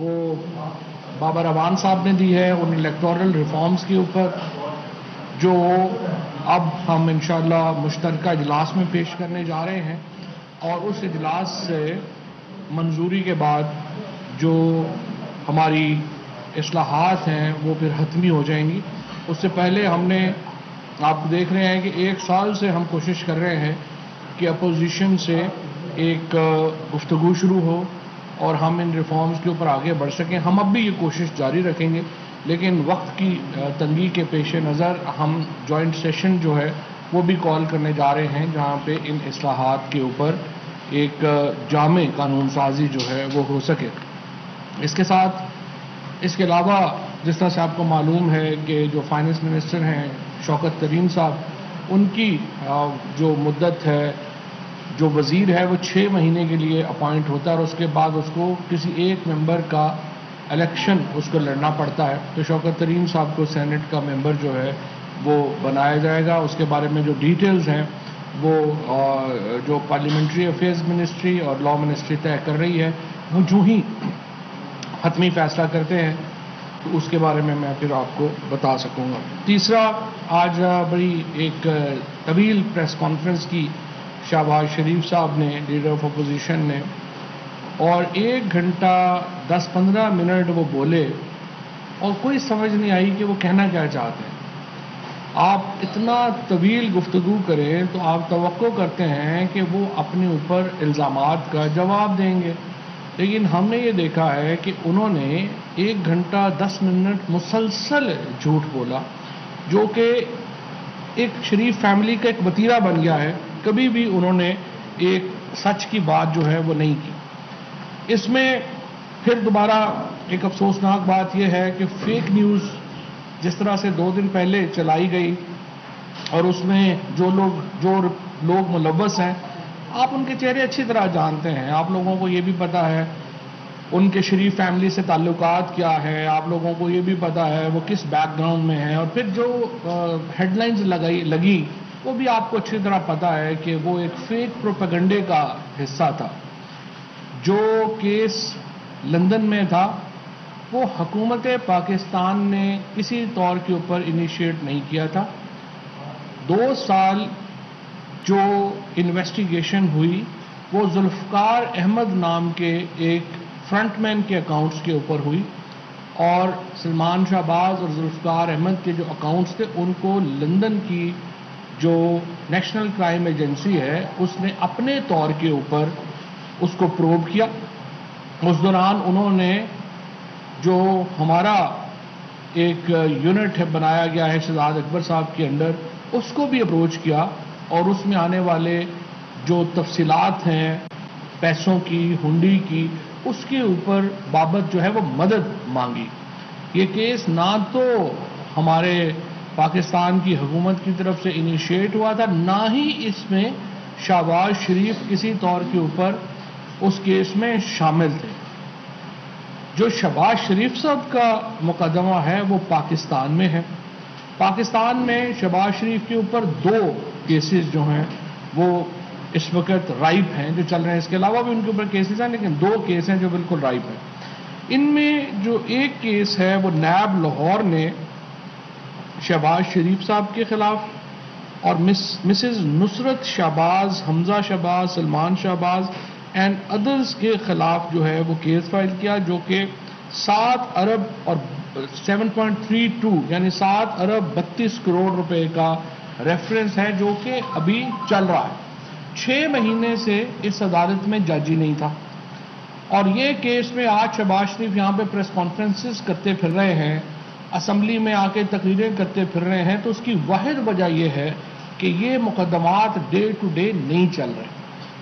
وہ بابر اعوان صاحب نے دی ہے ان الیکٹورل ریفارمز کے اوپر، جو اب ہم انشاءاللہ مشترکہ اجلاس میں پیش کرنے جا رہے ہیں، اور اس اجلاس سے منظوری کے بعد جو ہماری اصلاحات ہیں وہ پھر حتمی ہو جائیں گی۔ اس سے پہلے ہم نے، آپ دیکھ رہے ہیں کہ 1 سال سے ہم کوشش کر رہے ہیں کہ اپوزیشن سے ایک گفتگو شروع ہو اور ہم ان ریفارمز کے اوپر آگے بڑھ سکیں۔ ہم اب بھی یہ کوشش جاری رکھیں گے، لیکن وقت کی تنگی کے پیش نظر ہم جوائنٹ سیشن جو ہے وہ بھی کال کرنے جا رہے ہیں، جہاں پہ ان اصلاحات کے اوپر ایک جامع قانون سازی جو ہے وہ ہو سکے۔ اس کے علاوہ جس طرح سے آپ کو معلوم ہے کہ جو فائنانس منسٹر ہیں شوکت ترین صاحب، ان کی جو مدت ہے، جو وزیر ہے وہ 6 مہینے کے لیے اپوائنٹ ہوتا ہے، اور اس کے بعد اس کو کسی ایک ممبر کا الیکشن اس کو لڑنا پڑتا ہے۔ تو شوکت ترین صاحب کو سینٹ کا ممبر جو ہے وہ بنایا جائے گا۔ اس کے بارے میں جو ڈیٹیلز ہیں وہ جو پارلیمنٹری افیئرز منسٹری اور لا منسٹری طے کر رہی ہے، وہ جو ہی حتمی فیصلہ کرتے ہیں تو اس کے بارے میں پھر آپ کو بتا سکوں گا۔ تیسرا، آج بڑی ایک طویل پریس کانفرنس کی شہباز شریف صاحب نے، لیڈر آف اپوزیشن نے، اور 1 گھنٹہ 10-15 منٹ وہ بولے اور کوئی سمجھ نہیں آئی کہ وہ کہنا کیا چاہتے ہیں۔ آپ اتنا طویل گفتگو کریں تو آپ توقع کرتے ہیں کہ وہ اپنے اوپر الزامات کا جواب دیں گے، لیکن ہم نے یہ دیکھا ہے کہ انہوں نے 1 گھنٹہ 10 منٹ مسلسل جھوٹ بولا، جو کہ ایک شریف فیملی کا ایک وتیرہ بن گیا ہے۔ کبھی بھی انہوں نے ایک سچ کی بات جو ہے وہ نہیں کی۔ اس میں پھر دوبارہ ایک افسوسناک بات یہ ہے کہ فیک نیوز جس طرح سے 2 دن پہلے چلائی گئی، اور اس میں جو لوگ ملوث ہیں، آپ ان کے چہرے اچھی طرح جانتے ہیں، آپ لوگوں کو یہ بھی پتا ہے ان کے شریف فیملی سے تعلقات کیا ہے، آپ لوگوں کو یہ بھی پتا ہے وہ کس بیک گراؤنڈ میں ہیں، اور پھر جو ہیڈ لائنز لگی وہ بھی آپ کو اچھی طرح پتا ہے کہ وہ ایک فیک پروپیگنڈے کا حصہ تھا۔ جو کیس لندن میں تھا وہ حکومت پاکستان نے کسی طور کے اوپر انیشیٹ نہیں کیا تھا۔ 2 سال جو انویسٹیگیشن ہوئی وہ ذوالفقار احمد نام کے ایک فرنٹ مین کے اکاؤنٹس کے اوپر ہوئی، اور سلمان شہباز اور ذوالفقار احمد کے جو اکاؤنٹس تھے ان کو لندن کی جو نیشنل کرائم ایجنسی ہے اس نے اپنے طور کے اوپر اس کو پروب کیا۔ اس دوران انہوں نے جو ہمارا ایک یونٹ ہے بنایا گیا ہے شہزاد اکبر صاحب کے انڈر، اس کو بھی اپروچ کیا، اور اس میں آنے والے جو تفصیلات ہیں پیسوں کی، ہنڈی کی، اس کے اوپر بابت جو ہے وہ مدد مانگی۔ یہ کیس نہ تو ہمارے پاکستان کی حکومت کی طرف سے انیشیٹ ہوا تھا، نہ ہی اس میں شہباز شریف کسی طور کے اوپر اس کیس میں شامل تھے۔ جو شہباز شریف صاحب کا مقدمہ ہے وہ پاکستان میں ہے۔ پاکستان میں شہباز شریف کے اوپر 2 کیسز جو ہیں وہ اس وقت رائپ ہیں جو چل رہے ہیں، اس کے علاوہ بھی ان کے اوپر کیسز ہیں، لیکن 2 کیس ہیں جو بالکل رائپ ہیں۔ ان میں جو ایک کیس ہے وہ نیب لاہور نے شہباز شریف صاحب کے خلاف اور Mrs Nusrat Shahbaz, Hamza Shahbaz, Salman Shahbaz and others کے خلاف جو ہے وہ کیس فائل کیا، جو کہ 7 ارب اور 7.32 یعنی 7 ارب 32 کروڑ روپے کا ریفرنس ہے، جو کہ ابھی چل رہا ہے۔ 6 مہینے سے اس عدالت میں جج ہی نہیں تھا، اور یہ کیس میں آج شہباز شریف یہاں پہ پریس کانفرنسز کرتے پھر رہے ہیں، اسمبلی میں آ کے تقریریں کرتے پھر رہے ہیں، تو اس کی واحد وجہ یہ ہے کہ یہ مقدمات ڈے ٹو ڈے نہیں چل رہے۔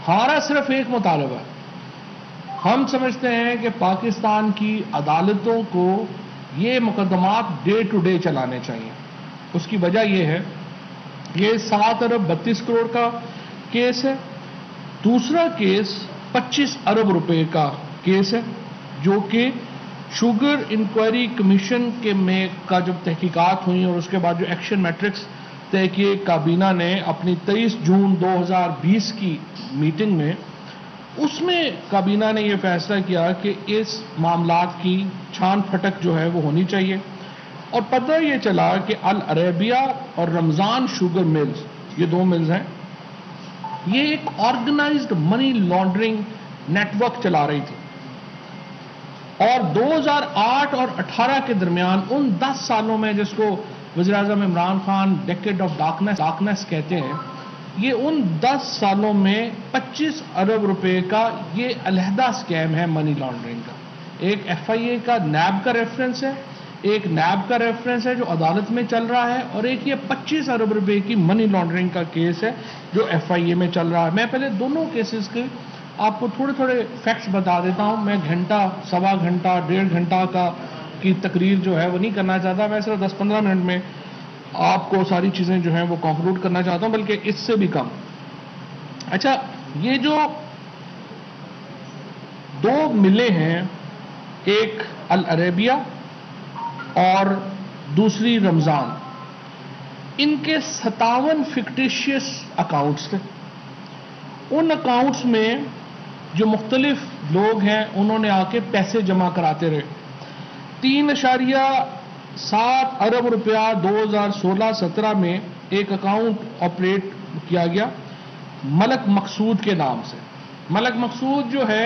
ہمارا صرف ایک مطالبہ ہے، ہم سمجھتے ہیں کہ پاکستان کی عدالتوں کو یہ مقدمات ڈے ٹو ڈے چلانے چاہیے۔ اس کی وجہ یہ ہے، یہ 7 ارب 32 کروڑ کا کیس ہے، دوسرا کیس 25 ارب روپے کا کیس ہے، جو کہ شوگر انکوائری کمیشن کا جب تحقیقات ہوئی اور اس کے بعد جو ایکشن میٹرکس طے کیے کابینہ نے اپنی 23 جون 2020 کی میٹنگ میں، اس میں کابینہ نے یہ فیصلہ کیا کہ اس معاملات کی چھان پھٹک جو ہے وہ ہونی چاہیے، اور پتہ یہ چلا کہ العربیہ اور رمضان شوگر ملز، یہ دو ملز ہیں، یہ ایک organized money laundering network چلا رہی تھی، اور 2008 اور 18 کے درمیان ان 10 سالوں میں، جس کو وزیر اعظم Imran Khan decade of darkness کہتے ہیں، یہ ان 10 سالوں میں 25 ارب روپے کا یہ علیحدہ سکیم ہے منی لانڈرنگ کا۔ ایک ایف آئی اے کا نیب کا ریفرنس ہے، ایک نیب کا ریفرنس ہے جو عدالت میں چل رہا ہے، اور ایک یہ 25 ارب روپے کی منی لانڈرنگ کا کیس ہے جو ایف آئی اے میں چل رہا ہے۔ میں پہلے دونوں کیسز کے آپ کو تھوڑے تھوڑے فیکٹس بتا دیتا ہوں۔ میں گھنٹہ، سوا گھنٹہ، 1.5 گھنٹہ کی تقریر جو ہے وہ نہیں کرنا چاہتا، میں صرف 10-15 منٹ میں آپ کو ساری چیزیں جو ہیں وہ کنکلوڈ کرنا چاہتا ہوں، بلکہ اس سے بھی کم۔ اچھا، یہ جو دو ملیں ہیں، ایک العربیہ اور دوسری رمضان، ان کے 57 فکٹیشیس اکاؤنٹس تھے۔ ان اکاؤنٹس میں جو مختلف لوگ ہیں انہوں نے آ کے پیسے جمع کراتے رہے۔ 3.7 ارب روپیہ 2016-17 میں ایک اکاؤنٹ آپریٹ کیا گیا ملک مقصود کے نام سے۔ ملک مقصود جو ہے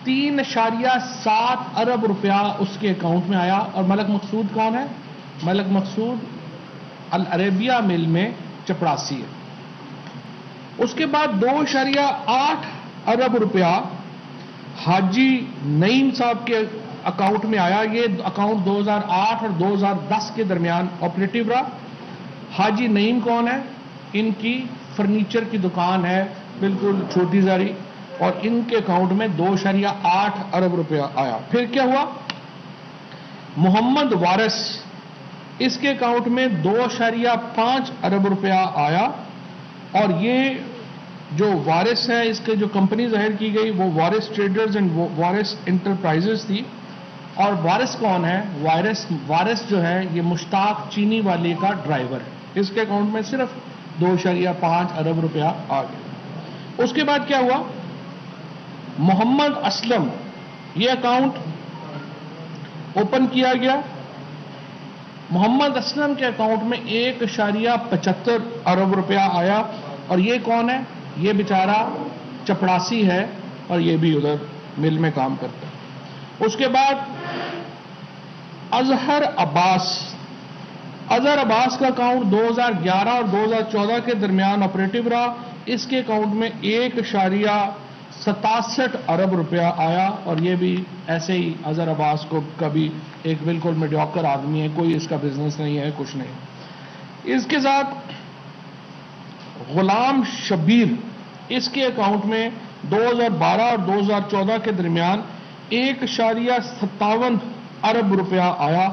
3.7 ارب روپیہ اس کے اکاؤنٹ میں آیا، اور ملک مقصود کون ہے؟ ملک مقصود العربیہ مل میں چپراسی ہے۔ اس کے بعد 2.8 ارب روپیہ حاجی نعیم صاحب کے اکاؤنٹ میں آیا۔ یہ اکاؤنٹ 2008 اور 2010 کے درمیان آپریٹو رہا۔ حاجی نعیم کون ہے؟ ان کی فرنیچر کی دکان ہے، بالکل چھوٹی ساری، اور ان کے اکاؤنٹ میں 2.8 ارب روپیہ آیا۔ پھر کیا ہوا؟ محمد وارث، اس کے اکاؤنٹ میں 2.5 ارب روپیہ آیا، اور یہ جو وارث ہے، اس کے جو کمپنی ظاہر کی گئی وہ وارث ٹریڈرز اینڈ وارث انٹرپرائزز تھی۔ اور وارث کون ہے؟ وارث جو ہے یہ مشتاق چینی والے کا ڈرائیور ہے۔ اس کے اکاؤنٹ میں صرف 2.5 ارب روپیہ آ گیا۔ اس کے بعد کیا ہوا؟ محمد اسلم، یہ اکاؤنٹ اوپن کیا گیا۔ محمد اسلم کے اکاؤنٹ میں 1.75 ارب روپیہ آیا، اور یہ کون ہے؟ یہ بیچارہ چپڑاسی ہے، اور یہ بھی ادھر مل میں کام کرتا ہے۔ اس کے بعد اظہر عباس کا اکاؤنٹ 2011 اور 2014 کے درمیان آپریٹو رہا۔ اس کے اکاؤنٹ میں 1.67 ارب روپیہ آیا، اور یہ بھی ایسے ہی اظہر عباس کو کبھی ایک بالکل میڈیوکر آدمی ہے، کوئی اس کا بزنس نہیں ہے، کچھ نہیں۔ اس کے ساتھ غلام شبیر، اس کے اکاؤنٹ میں 2012 اور 2014 کے درمیان 1.57 ارب روپیہ آیا،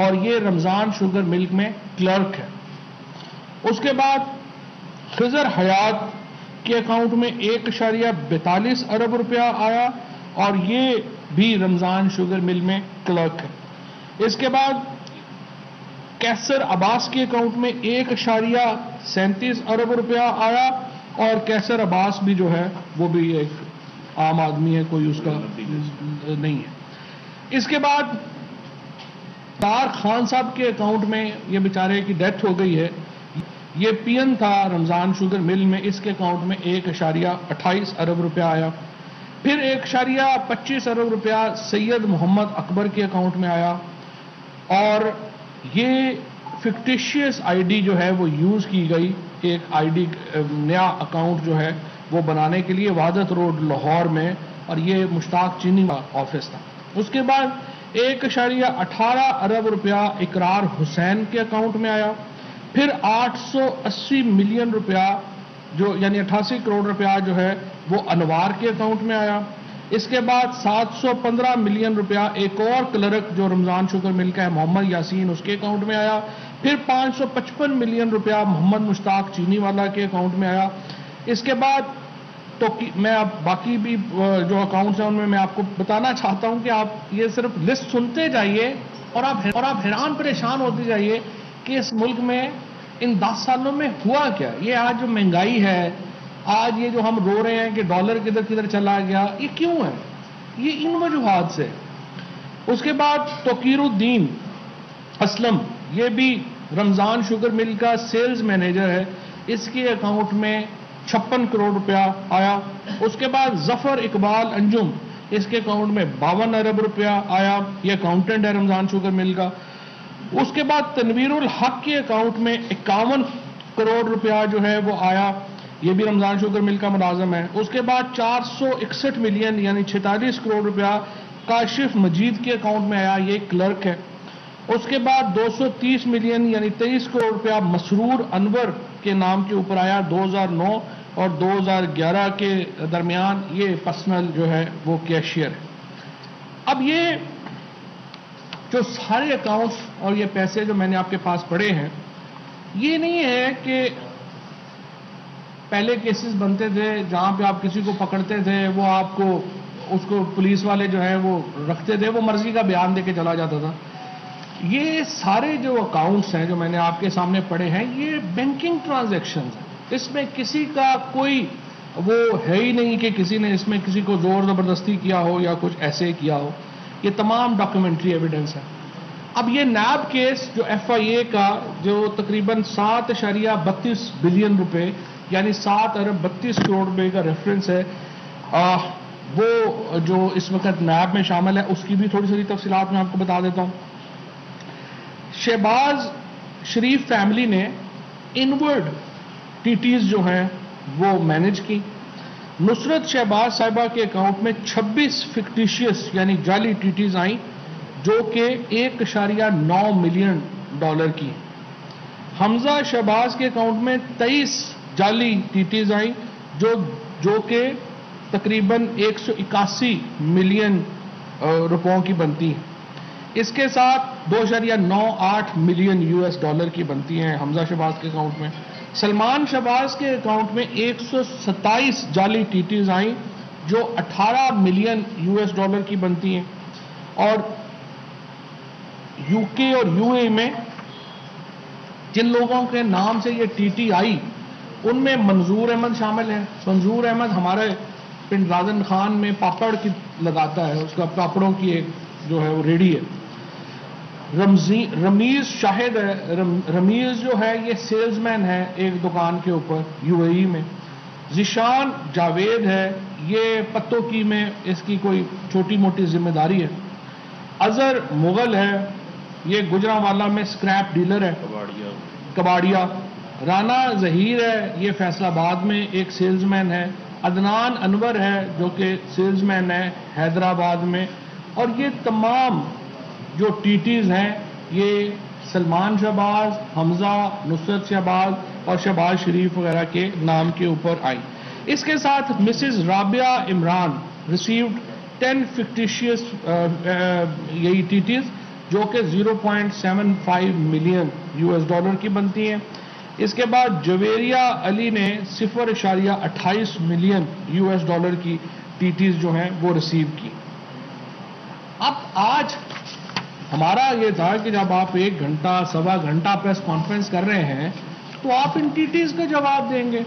اور یہ رمضان شوگر ملک میں کلرک ہے۔ اس کے بعد خضر حیات کے اکاؤنٹ میں 1.42 ارب روپیہ آیا، اور یہ بھی رمضان شوگر مل میں کلرک ہے۔ اس کے بعد کیسر عباس کے اکاؤنٹ میں 1.37 ارب روپیہ آیا، اور کیسر عباس بھی جو ہے وہ بھی ایک عام آدمی ہے، کوئی اس کا نہیں ہے۔ اس کے بعد تار خان صاحب کے اکاؤنٹ میں، یہ بیچارے کی ڈیتھ ہو گئی ہے، یہ پی این تھا رمضان شوگر مل میں، اس کے اکاؤنٹ میں 1.28 ارب روپیہ آیا۔ پھر 1.25 ارب روپیہ سید محمد اکبر کے اکاؤنٹ میں آیا، اور یہ فکٹیشیس آئی ڈی جو ہے وہ یوز کی گئی، ایک آئی ڈی نیا اکاؤنٹ جو ہے وہ بنانے کے لیے وحدت روڈ لاہور میں، اور یہ مشتاق چینی کا آفس تھا۔ اس کے بعد 1.18 ارب روپیہ اقرار حسین کے اکاؤنٹ میں آیا۔ پھر 880 ملین روپیہ جو یعنی 88 کروڑ روپیہ جو ہے وہ انوار کے اکاؤنٹ میں آیا۔ اس کے بعد 715 ملین روپیہ ایک اور کلرک جو رمضان شوگر مل کا ہے محمد یاسین، اس کے اکاؤنٹ میں آیا۔ پھر 555 ملین روپیہ محمد مشتاق چینی والا کے اکاؤنٹ میں آیا۔ اس کے بعد تو میں اب باقی بھی جو اکاؤنٹس ہیں ان میں آپ کو بتانا چاہتا ہوں کہ آپ یہ صرف لسٹ سنتے جائیے، اور آپ حیران پریشان ہوتے جائیے کہ اس ملک میں ان 10 سالوں میں ہوا کیا۔ یہ آج جو مہنگائی ہے، آج یہ جو ہم رو رہے ہیں کہ ڈالر کدھر کدھر چلا گیا، یہ کیوں ہے؟ یہ ان وجوہات سے۔ اس کے بعد توقیر الدین اسلم، یہ بھی رمضان شوگر مل کا سیلز مینیجر ہے، اس کے اکاؤنٹ میں 56 کروڑ روپیہ آیا۔ اس کے بعد ظفر اقبال انجم، اس کے اکاؤنٹ میں 52 ارب روپیہ آیا، یہ اکاؤنٹنٹ ہے رمضان شوگر مل کا۔ اس کے بعد تنویر الحق کے اکاؤنٹ میں 51 کروڑ روپیہ جو ہے وہ آیا، یہ بھی رمضان شوگر مل کا ملازم ہے۔ اس کے بعد 461 ملین یعنی 46 کروڑ روپیہ کاشف مجید کے اکاؤنٹ میں آیا، یہ کلرک ہے۔ اس کے بعد 230 ملین یعنی 23 کروڑ روپیہ مسرور انور کے نام کے اوپر آیا 2009 اور 2011 کے درمیان، یہ پرسنل جو ہے وہ کیشیئر ہے۔ اب یہ جو سارے اکاؤنٹس اور یہ پیسے جو میں نے آپ کے پاس پڑے ہیں، یہ نہیں ہے کہ پہلے کیسز بنتے تھے جہاں پہ آپ کسی کو پکڑتے تھے، وہ آپ کو اس کو پولیس والے جو ہیں وہ رکھتے تھے، وہ مرضی کا بیان دے کے چلا جاتا تھا۔ یہ سارے جو اکاؤنٹس ہیں جو میں نے آپ کے سامنے پڑھے ہیں، یہ بینکنگ ٹرانزیکشنز ہیں، اس میں کسی کا کوئی وہ ہے ہی نہیں کہ کسی نے اس میں کسی کو زور زبردستی کیا ہو یا کچھ ایسے کیا ہو، یہ تمام ڈاکیومنٹری ایویڈنس ہے۔ اب یہ نیب کیس جو ایف آئی اے کا جو تقریباً 7.32 بلین روپے یعنی 7 ارب 32 کروڑ روپے کا ریفرنس ہے، وہ جو اس وقت نیب میں شامل ہے، اس کی بھی تھوڑی سی تفصیلات میں آپ کو بتا دیتا ہوں۔ شہباز شریف فیملی نے انورڈ ٹی ٹیز جو ہیں وہ مینج کی۔ نصرت شہباز صاحبہ کے اکاؤنٹ میں 26 فکٹیشیس یعنی جعلی ٹی ٹیز آئیں جو کہ 1.9 ملین ڈالر کی۔ حمزہ شہباز کے اکاؤنٹ میں 23 جعلی ٹی ٹیز آئیں جو کہ تقریباً 181 ملین روپوں کی بنتی ہیں۔ اس کے ساتھ 2.98 ملین US ڈالر کی بنتی ہیں حمزہ شہباز کے اکاؤنٹ میں۔ سلمان شہباز کے اکاؤنٹ میں 127 جعلی ٹی ٹیز آئیں جو 18 ملین US ڈالر کی بنتی ہیں۔ اور UK اور UAE میں جن لوگوں کے نام سے یہ ٹی ٹی آئی، ان میں منظور احمد شامل ہے۔ منظور احمد ہمارے پنڈ رازن خان میں پاپڑ کی لگاتا ہے، اس کا پاپڑوں کی ایک جو ہے وہ ریڈی ہے۔ رمیز شاہد ہے، رمیز جو ہے یہ سیلز مین ہے ایک دکان کے اوپر UAE میں۔ ذیشان جاوید ہے، یہ پتوں کی میں اس کی کوئی چھوٹی موٹی ذمہ داری ہے۔ اظہر مغل ہے، یہ گجرانوالہ میں سکریپ ڈیلر ہے، کباڑیا۔ رانا ظہیر ہے، یہ فیصل آباد میں ایک سیلز مین ہے۔ عدنان انور ہے جو کہ سیلز مین ہے حیدرآباد میں۔ اور یہ تمام جو ٹی ٹیز ہیں یہ سلمان شہباز، حمزہ، نصرت شہباز اور شہباز شریف وغیرہ کے نام کے اوپر آئی۔ اس کے ساتھ Mrs Rabia Imran received 10 fictitious یہی ٹی ٹیز جو کہ 0.75 ملین US ڈالر کی بنتی ہیں۔ اس کے بعد جویریہ علی نے 0.28 ملین US ڈالر کی ٹی ٹیز جو ہیں وہ ریسیو کی۔ اب آج ہمارا یہ تھا کہ جب آپ 1 گھنٹہ سوا گھنٹہ پریس کانفرنس کر رہے ہیں تو آپ ان ٹی ٹیز کا جواب دیں گے۔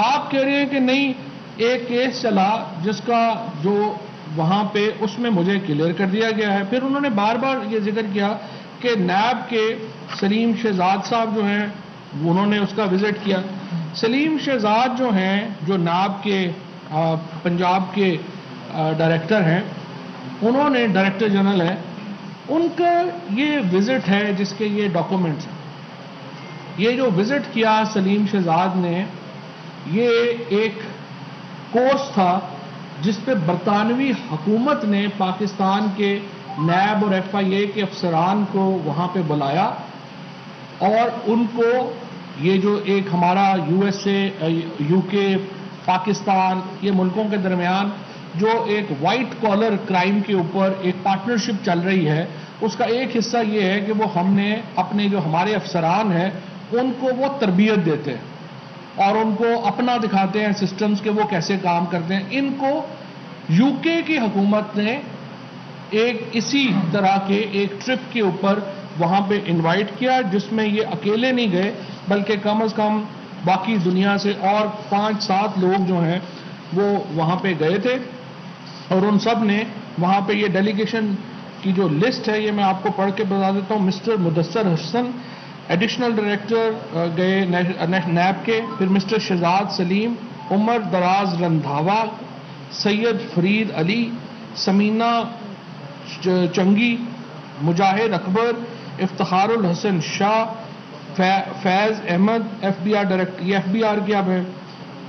آپ کہہ رہے ہیں کہ نہیں، ایک کیس چلا جس کا جو وہاں پہ اس میں مجھے کلیئر کر دیا گیا ہے۔ پھر انہوں نے بار بار یہ ذکر کیا کہ نیب کے سلیم شہزاد صاحب جو ہیں انہوں نے اس کا وزٹ کیا۔ سلیم شہزاد جو ہیں جو نیب کے پنجاب کے ڈائریکٹر ہیں، انہوں نے ڈائریکٹر جنرل ہیں، ان کا یہ وزٹ ہے جس کے یہ ڈاکومنٹس ہیں۔ یہ جو وزٹ کیا سلیم شہزاد نے، یہ ایک کورس تھا جس پہ برطانوی حکومت نے پاکستان کے نیب اور FIA کے افسران کو وہاں پہ بلایا اور ان کو یہ جو ایک ہمارا USA، UK، پاکستان، یہ ملکوں کے درمیان جو ایک وائٹ کالر کرائم کے اوپر ایک پارٹنرشپ چل رہی ہے، اس کا ایک حصہ یہ ہے کہ وہ ہم نے اپنے جو ہمارے افسران ہیں ان کو وہ تربیت دیتے ہیں اور ان کو اپنا دکھاتے ہیں سسٹمز کے وہ کیسے کام کرتے ہیں۔ ان کو UK کی حکومت نے ایک اسی طرح کے ایک ٹرپ کے اوپر وہاں پہ انوائٹ کیا جس میں یہ اکیلے نہیں گئے بلکہ کم از کم باقی دنیا سے اور 5-7 لوگ جو ہیں وہ وہاں پہ گئے تھے، اور ان سب نے وہاں پہ یہ ڈیلیگیشن کی جو لسٹ ہے یہ میں آپ کو پڑھ کے بتا دیتا ہوں. مسٹر مدثر حسن ایڈیشنل ڈائریکٹر گئے نیب کے، پھر مسٹر شہزاد سلیم، عمر دراز رندھاوا، سید Farid Ali, Samina Changi, Mujahid Akbar, Iftikhar ul-Hassan Shah, Faiz Ahmed F B R director, یہ ایف بی آر کیا ہے،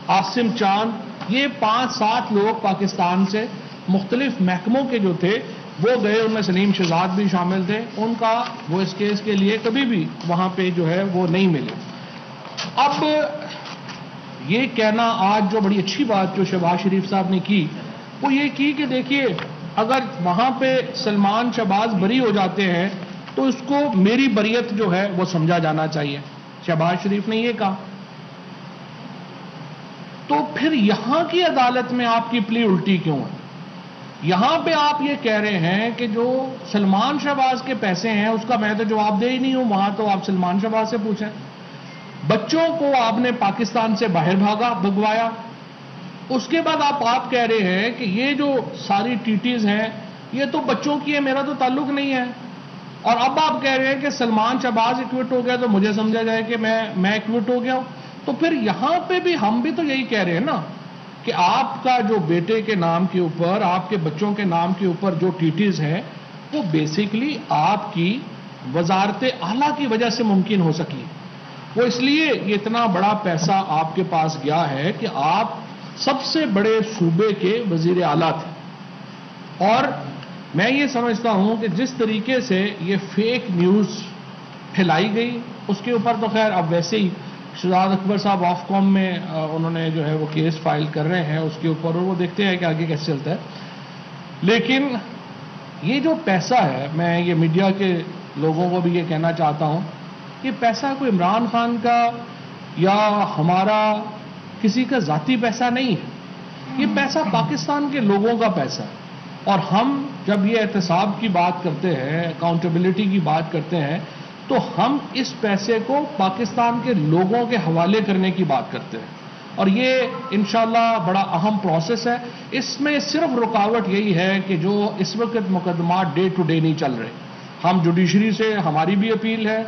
عاصم چاند، یہ 5-7 لوگ پاکستان سے مختلف محکموں کے جو تھے وہ گئے. ان میں سلیم شہزاد بھی شامل تھے. ان کا وہ اس کیس کے لیے کبھی بھی وہاں پہ جو ہے وہ نہیں ملے. اب یہ کہنا آج جو بڑی اچھی بات جو شہباز شریف صاحب نے کی وہ یہ کی کہ دیکھیے اگر وہاں پہ سلمان شہباز بری ہو جاتے ہیں تو اس کو میری بریت جو ہے وہ سمجھا جانا چاہیے. شہباز شریف نے یہ کہا. تو پھر یہاں کی عدالت میں آپ کی پلی الٹی کیوں ہے؟ یہاں پہ آپ یہ کہہ رہے ہیں کہ جو سلمان شہباز کے پیسے ہیں اس کا میں تو جواب دہ ہی نہیں ہوں. وہاں تو آپ سلمان شہباز سے پوچھیں. بچوں کو آپ نے پاکستان سے باہر بھگوایا. اس کے بعد آپ کہہ رہے ہیں کہ یہ جو ساری ٹیٹیز ہیں یہ تو بچوں کی ہے، میرا تو تعلق نہیں ہے. اور اب آپ کہہ رہے ہیں کہ سلمان شہباز ایکوٹ ہو گیا تو مجھے سمجھا جائے کہ میں ایکوٹ ہو گیا ہوں. تو پھر یہاں پہ بھی ہم بھی تو یہی کہہ رہے ہیں نا کہ آپ کا جو بیٹے کے نام کے اوپر، آپ کے بچوں کے نام کے اوپر جو ٹیٹیز ہیں وہ بیسیکلی آپ کی وزارت اعلیٰ کی وجہ سے ممکن ہو سکی. وہ اس لیے یہ اتنا بڑا پیسہ آپ کے پاس گیا ہے کہ آپ سب سے بڑے صوبے کے وزیر اعلیٰ تھے. اور میں یہ سمجھتا ہوں کہ جس طریقے سے یہ فیک نیوز پھیلائی گئی اس کے اوپر تو خیر اب ویسے ہی شہزاد اکبر صاحب آف کام میں انہوں نے جو ہے وہ کیس فائل کر رہے ہیں اس کے اوپر، اور وہ دیکھتے ہیں کہ آگے کیسے چلتا ہے. لیکن یہ جو پیسہ ہے، میں یہ میڈیا کے لوگوں کو بھی یہ کہنا چاہتا ہوں، یہ پیسہ کوئی عمران خان کا یا ہمارا کسی کا ذاتی پیسہ نہیں ہے. یہ پیسہ پاکستان کے لوگوں کا پیسہ ہے. اور ہم جب یہ احتساب کی بات کرتے ہیں، اکاؤنٹیبلٹی کی بات کرتے ہیں، تو ہم اس پیسے کو پاکستان کے لوگوں کے حوالے کرنے کی بات کرتے ہیں. اور یہ انشاءاللہ بڑا اہم پروسیس ہے. اس میں صرف رکاوٹ یہی ہے کہ جو اس وقت مقدمات ڈے ٹو ڈے نہیں چل رہے. ہم جوڈیشری سے ہماری بھی اپیل ہے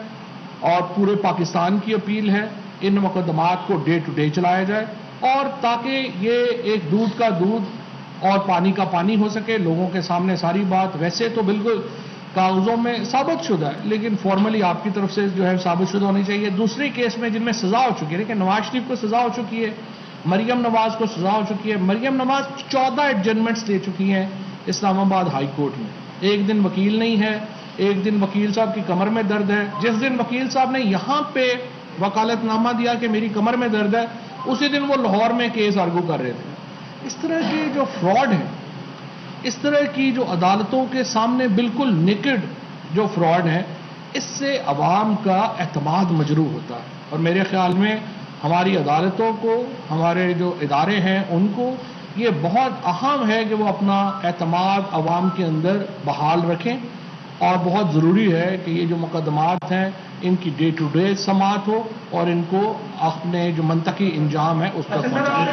اور پورے پاکستان کی اپیل ہے ان مقدمات کو ڈے ٹو ڈے چلایا جائے، اور تاکہ یہ ایک دودھ کا دودھ اور پانی کا پانی ہو سکے. لوگوں کے سامنے ساری بات ویسے تو بالکل کاغذوں میں ثابت شدہ ہے لیکن فارملی آپ کی طرف سے جو ہے ثابت شدہ ہونی چاہیے. دوسرے کیس میں جن میں سزا ہو چکی ہے، لیکن نواز شریف کو سزا ہو چکی ہے، مریم نواز کو سزا ہو چکی ہے. مریم نواز 14 ایڈجنمنٹس دے چکی ہیں اسلام آباد ہائی کورٹ میں. ایک دن وکیل نہیں ہے، ایک دن وکیل صاحب کی کمر میں درد ہے. جس دن وکیل صاحب نے یہاں پہ وکالت نامہ دیا کہ میری کمر میں درد ہے، اسی دن وہ لاہور میں کیس آرگو کر رہے تھے. اس طرح کے جو فراڈ ہیں، اس طرح کی جو عدالتوں کے سامنے بالکل نیکڈ جو فراڈ ہے، اس سے عوام کا اعتماد مجروح ہوتا ہے. اور میرے خیال میں ہماری عدالتوں کو، ہمارے جو ادارے ہیں ان کو یہ بہت اہم ہے کہ وہ اپنا اعتماد عوام کے اندر بحال رکھیں. اور بہت ضروری ہے کہ یہ جو مقدمات ہیں ان کی ڈے ٹو ڈے سماعت ہو اور ان کو اپنے جو منطقی انجام ہے اس تک پہنچائیں.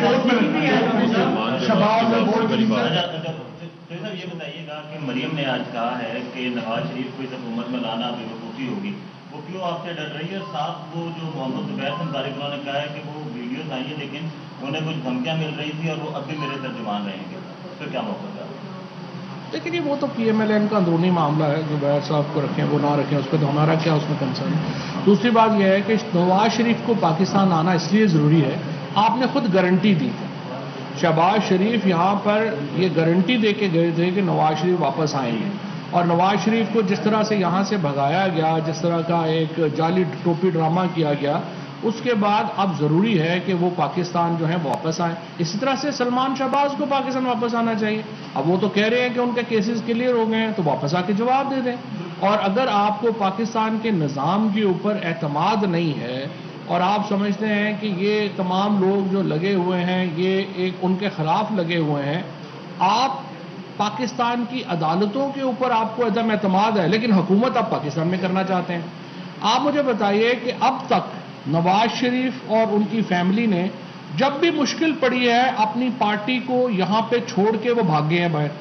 سر یہ بتائیے گا کہ مریم نے آج کہا ہے کہ نواز شریف کو اس حکومت میں لانا بے وقوفی ہوگی، وہ کیوں آپ سے ڈر رہی ہے؟ اور ساتھ وہ جو محمد زبیر طارق نے کہا ہے کہ وہ ویڈیوز آئی ہیں لیکن انہیں کچھ دھمکیاں مل رہی تھی اور وہ اب بھی میرے ترجمان رہیں گے، اس پہ کیا موقع تھا؟ لیکن یہ وہ تو پی ایم ایل این کا اندرونی معاملہ ہے. زبیر صاحب کو رکھیں وہ نہ رکھیں اس پہ تو ہمارا کیا اس میں کنسرن ہے. دوسری بات یہ ہے کہ نواز شریف کو پاکستان آنا اس لیے ضروری ہے، آپ نے خود گارنٹی دی تھی. شہباز شریف یہاں پر یہ گارنٹی دے کے گئے تھے کہ نواز شریف واپس آئیں گے، اور نواز شریف کو جس طرح سے یہاں سے بھگایا گیا، جس طرح کا ایک جعلی ٹوپی ڈرامہ کیا گیا، اس کے بعد اب ضروری ہے کہ وہ پاکستان جو ہے واپس آئیں. اسی طرح سے سلمان شہباز کو پاکستان واپس آنا چاہیے. اب وہ تو کہہ رہے ہیں کہ ان کے کیسز کلیئر ہو گئے ہیں تو واپس آ کے جواب دے دیں. اور اگر آپ کو پاکستان کے نظام کے اوپر اعتماد نہیں ہے اور آپ سمجھتے ہیں کہ یہ تمام لوگ جو لگے ہوئے ہیں یہ ایک ان کے خلاف لگے ہوئے ہیں، آپ پاکستان کی عدالتوں کے اوپر آپ کو عدم اعتماد ہے لیکن حکومت آپ پاکستان میں کرنا چاہتے ہیں. آپ مجھے بتائیے کہ اب تک نواز شریف اور ان کی فیملی نے جب بھی مشکل پڑی ہے اپنی پارٹی کو یہاں پہ چھوڑ کے وہ بھاگ گئے ہیں باہر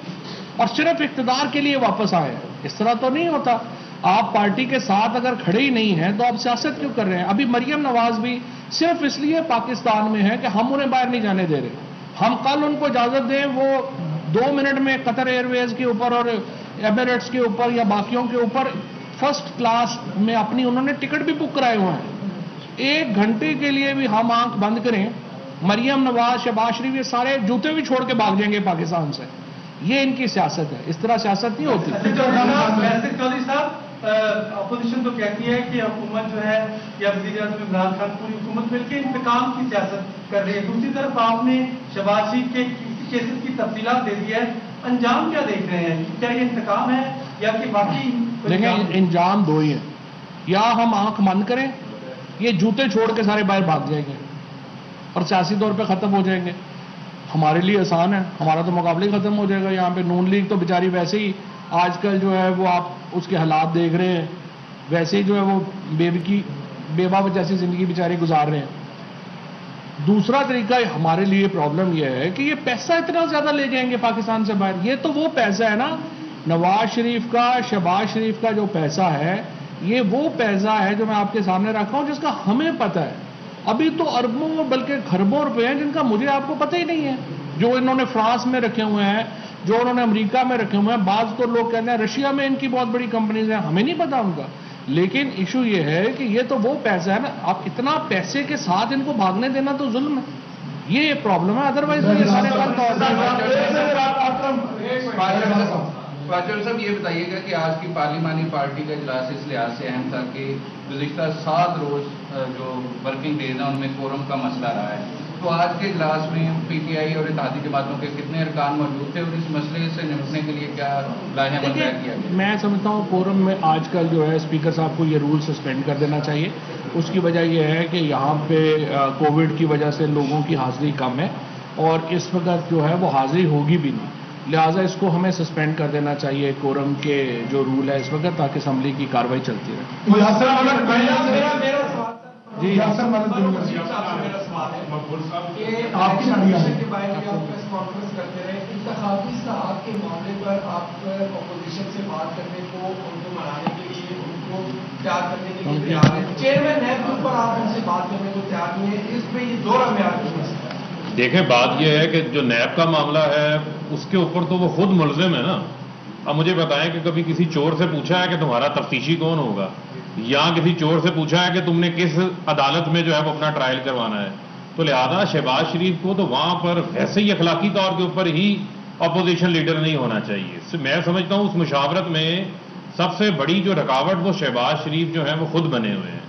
اور صرف اقتدار کے لیے واپس آئے ہیں. اس طرح تو نہیں ہوتا. آپ پارٹی کے ساتھ اگر کھڑے ہی نہیں ہیں تو آپ سیاست کیوں کر رہے ہیں؟ ابھی مریم نواز بھی صرف اس لیے پاکستان میں ہے کہ ہم انہیں باہر نہیں جانے دے رہے. ہم کل ان کو اجازت دیں وہ 2 منٹ میں قطر ایئر ویز کے اوپر اور ایمریٹس کے اوپر یا باقیوں کے اوپر فرسٹ کلاس میں اپنی انہوں نے ٹکٹ بھی بک کرائے ہوئے ہیں. 1 گھنٹے کے لیے بھی ہم آنکھ بند کریں مریم نواز شہباز شریف یہ سارے جوتے بھی چھوڑ کے بھاگ جائیں گے پاکستان سے. یہ ان کی سیاست ہے. اس طرح سیاست نہیں ہوتی. چودھری صاحب اپوزیشن تو کہتی ہے کہ حکومت جو ہے یا وزیر اعظم عمران خان پوری حکومت مل کے انتقام کی سیاست کر رہی ہے. دوسری طرف آپ نے شہباز شریف کے کیسز کی تفصیلات دے دی ہے. انجام کیا دیکھ رہے ہیں؟ کیا یہ انتقام ہے یا کہ باقی؟ دیکھیں انجام 2 ہی ہیں. یا ہم آنکھ بند کریں یہ جوتے چھوڑ کے سارے باہر بھاگ جائیں گے اور سیاسی طور پہ ختم ہو جائیں گے. ہمارے لیے آسان ہے, ہمارا تو مقابلہ ہی ختم ہو جائے گا. یہاں پہ نون لیگ تو بیچاری ویسے ہی آج کل جو ہے وہ آپ اس کے حالات دیکھ رہے ہیں, ویسے ہی جو ہے وہ بیوہ جیسی زندگی بیچاری گزار رہے ہیں. دوسرا طریقہ ہمارے لیے پرابلم یہ ہے کہ یہ پیسہ اتنا زیادہ لے جائیں گے پاکستان سے باہر. یہ تو وہ پیسہ ہے نا نواز شریف کا, شہباز شریف کا جو پیسہ ہے یہ وہ پیسہ ہے جو میں آپ کے سامنے رکھا ہوں جس کا ہمیں پتہ ہے. ابھی تو اربوں بلکہ خربوں روپے ہیں جن کا مجھے آپ کو پتہ ہی نہیں ہے, جو انہوں نے فرانس میں رکھے ہوئے ہیں, جو انہوں نے امریکہ میں رکھے ہوئے ہیں. بعض تو لوگ کہتے ہیں رشیا میں ان کی بہت بڑی کمپنیز ہیں, ہمیں نہیں پتا ان کا. لیکن ایشو یہ ہے کہ یہ تو وہ پیسہ ہے نا, آپ اتنا پیسے کے ساتھ ان کو بھاگنے دینا تو ظلم ہے. یہ پرابلم ہے. ادروائز یہ سارے واجر صاحب یہ بتائیے گا کہ آج کی پارلیمانی پارٹی کا اجلاس اس لحاظ سے اہم تھا کہ گزشتہ 7 روز جو ورکنگ ڈیز ہیں ان میں کورم کا مسئلہ رہا ہے. تو آج کے اجلاس میں پی ٹی آئی اور اتحادی جماعتوں کے کتنے ارکان موجود تھے اور اس مسئلے سے نمٹنے کے لیے کیا لاہے عمل کیا گیا؟ میں سمجھتا ہوں کورم میں آج کل جو ہے اسپیکر صاحب کو یہ رول سسپینڈ کر دینا چاہیے. اس کی وجہ یہ ہے کہ یہاں پہ کووڈ کی وجہ سے لوگوں کی حاضری کم ہے اور اس وقت جو ہے وہ حاضری ہوگی بھی نہیں, لہٰذا اس کو ہمیں سسپینڈ کر دینا چاہیے کورم کے جو رول ہے اس وقت, تاکہ اسمبلی کی کاروائی چلتی رہے. جی انتخابی اصلاحات کے معاملے پر آپ اپوزیشن سے بات کرنے کو, ان کو منانے کے لیے, ان کو تیار کرنے کے لیے تیار ہیں. چیئرمین نیب کے اوپر آپ ان سے بات کرنے کو تیار نہیں ہے. اس پہ یہ دورہ میں آ چکا ہے. دیکھیں بات یہ ہے کہ جو نیب کا معاملہ ہے اس کے اوپر تو وہ خود ملزم ہے نا. اب مجھے بتائیں کہ کبھی کسی چور سے پوچھا ہے کہ تمہارا تفتیشی کون ہوگا, یا کسی چور سے پوچھا ہے کہ تم نے کس عدالت میں جو ہے وہ اپنا ٹرائل کروانا ہے. تو لہذا شہباز شریف کو تو وہاں پر ویسے ہی اخلاقی طور کے اوپر ہی اپوزیشن لیڈر نہیں ہونا چاہیے. میں سمجھتا ہوں اس مشاورت میں سب سے بڑی جو رکاوٹ وہ شہباز شریف جو ہیں وہ خود بنے ہوئے ہیں.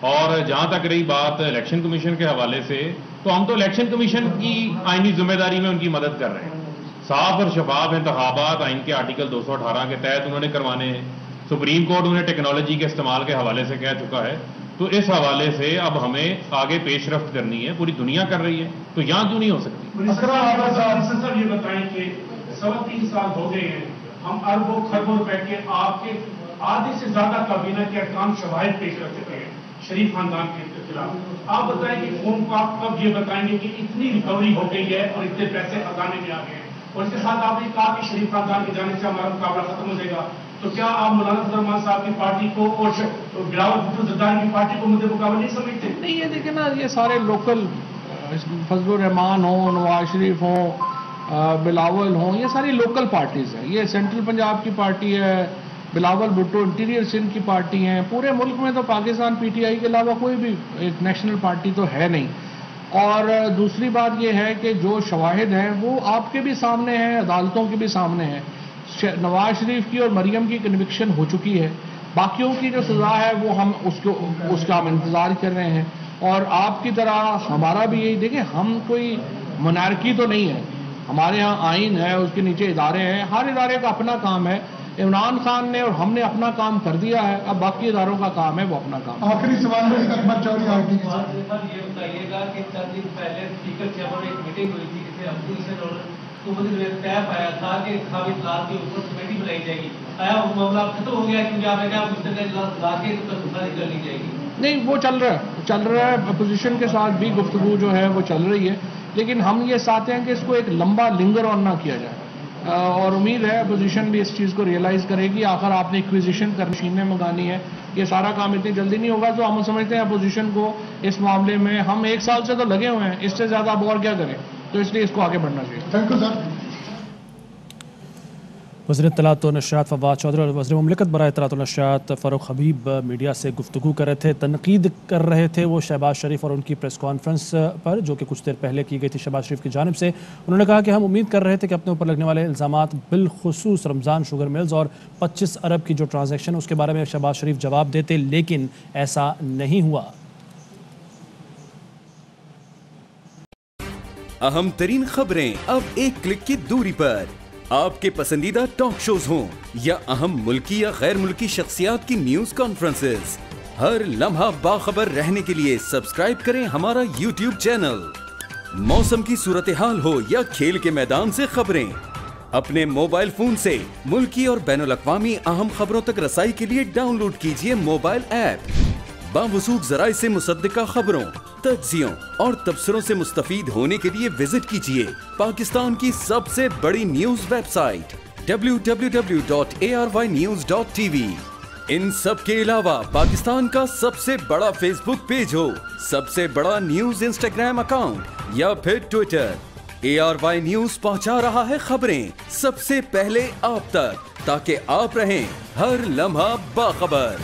اور جہاں تک رہی بات الیکشن کمیشن کے حوالے سے, تو ہم تو الیکشن کمیشن کی آئینی ذمہ داری میں ان کی مدد کر رہے ہیں. صاف اور شفاف انتخابات آئین کے آرٹیکل 218 کے تحت انہوں نے کروانے ہیں. سپریم کورٹ انہیں ٹیکنالوجی کے استعمال کے حوالے سے کہہ چکا ہے. تو اس حوالے سے اب ہمیں آگے پیش رفت کرنی ہے, پوری دنیا کر رہی ہے, تو یہاں کیوں نہیں ہو سکتی؟ صاحب یہ بتائیں کہ 3.25 سال ہو گئے ہیں, ہم اربوں خربوں روپے کے آپ کے آدھے سے زیادہ کابینہ کے ارکان شواہد پیش رکھ چکے ہیں شریف خاندان کے خلاف. آپ بتائیں کہ فون کو آپ کب یہ بتائیں گے کہ اتنی ریکوری ہو گئی ہے اور اتنے پیسے خزانے میں آ گئے ہیں, اور اس کے ساتھ آپ نے کہا کہ شریف خاندان کی جانب سے ہمارا مقابلہ ختم ہو جائے گا. تو کیا آپ مولانا فضل الرحمان صاحب کی پارٹی کو اور بلاول بھٹو زرداری کی پارٹی کو مدد مقابلہ نہیں سمجھتے؟ نہیں, یہ دیکھیں نا, یہ سارے لوکل فضل الرحمان ہوں, نواز شریف ہوں, بلاول ہوں, یہ ساری لوکل پارٹیز ہیں. یہ سینٹرل پنجاب کی پارٹی ہے, بلاول بھٹو انٹیریئر سندھ کی پارٹی ہیں. پورے ملک میں تو پاکستان پی ٹی آئی کے علاوہ کوئی بھی ایک نیشنل پارٹی تو ہے نہیں. اور دوسری بات یہ ہے کہ جو شواہد ہیں وہ آپ کے بھی سامنے ہیں, عدالتوں کے بھی سامنے ہیں. نواز شریف کی اور مریم کی کنوکشن ہو چکی ہے, باقیوں کی جو سزا ہے وہ ہم اس کا ہم انتظار کر رہے ہیں. اور آپ کی طرح ہمارا بھی یہی, دیکھیں ہم کوئی منارکی تو نہیں ہے, ہمارے ہاں آئین ہے, اس کے نیچے ادارے ہیں, ہر ادارے کا اپنا کام ہے. عمران خان نے اور ہم نے اپنا کام کر دیا ہے, اب باقی اداروں کا کام ہے وہ اپنا کام. آخری سوال میں اکبر چوہدری آرٹی کی صاحب یہ بتائیے گا کہ چند دن پہلے اسپیکر صاحب نے ایک میٹنگ ہوئی تھی جسے اپوزیشن اور حکومت طے پایا تھا کہ انتخابی اطلاعات کے اوپر کمیٹی بنائی جائے گی. آیا وہ معاملہ ختم ہو گیا کیونکہ آپ نے کہا مشترکہ اجلاس بلا کے اس پر گفتگو کر لی جائے گی؟ نہیں وہ چل رہا ہے اپوزیشن کے ساتھ بھی گفتگو جو ہے وہ چل رہی ہے، لیکن ہم یہ چاہتے ہیں کہ اس کو ایک لمبا لنگر آن نہ کیا جائے، اور امید ہے اپوزیشن بھی اس چیز کو ریئلائز کرے گی. آخر آپ نے ایکویزیشن کر مشینیں منگانی ہے، یہ سارا کام اتنی جلدی نہیں ہوگا. تو ہم سمجھتے ہیں اپوزیشن کو اس معاملے میں، ہم 1 سال سے تو لگے ہوئے ہیں، اس سے زیادہ اب اور کیا کریں، تو اس لیے اس کو آگے بڑھنا چاہیے. Thank you sir. وزیر اطلاعات و نشریات فواد چودھری اور وزیر مملکت برائے اطلاعات و نشریات فاروق حبیب میڈیا سے گفتگو کر رہے تھے، تنقید کر رہے تھے وہ شہباز شریف اور ان کی پریس کانفرنس پر جو کہ کچھ دیر پہلے کی گئی تھی شہباز شریف کی جانب سے. انہوں نے کہا کہ ہم امید کر رہے تھے کہ اپنے اوپر لگنے والے الزامات بالخصوص رمضان شوگر ملز اور 25 ارب کی جو ٹرانزیکشن اس کے بارے میں شہباز شریف جواب دیتے، لیکن ایسا نہیں ہوا. اہم ترین خبریں اب ایک کلک کی دوری پر، آپ کے پسندیدہ ٹاک شوز ہوں یا اہم ملکی یا غیر ملکی شخصیات کی نیوز کانفرنسز، ہر لمحہ باخبر رہنے کے لیے سبسکرائب کریں ہمارا یوٹیوب چینل. موسم کی صورتحال ہو یا کھیل کے میدان سے خبریں، اپنے موبائل فون سے ملکی اور بین الاقوامی اہم خبروں تک رسائی کے لیے ڈاؤن لوڈ کیجیے موبائل ایپ. باوثوق ذرائع سے مصدقہ خبروں، تجزیوں اور تبصروں سے مستفید ہونے کے لیے وزٹ کیجیے پاکستان کی سب سے بڑی نیوز ویب سائٹ www.arYnews.tv. ان سب کے علاوہ پاکستان کا سب سے بڑا فیس بک پیج ہو، سب سے بڑا نیوز انسٹاگرام اکاؤنٹ یا پھر ٹویٹر، ARY نیوز پہنچا رہا ہے خبریں سب سے پہلے آپ تک، تاکہ آپ رہیں ہر لمحہ باخبر.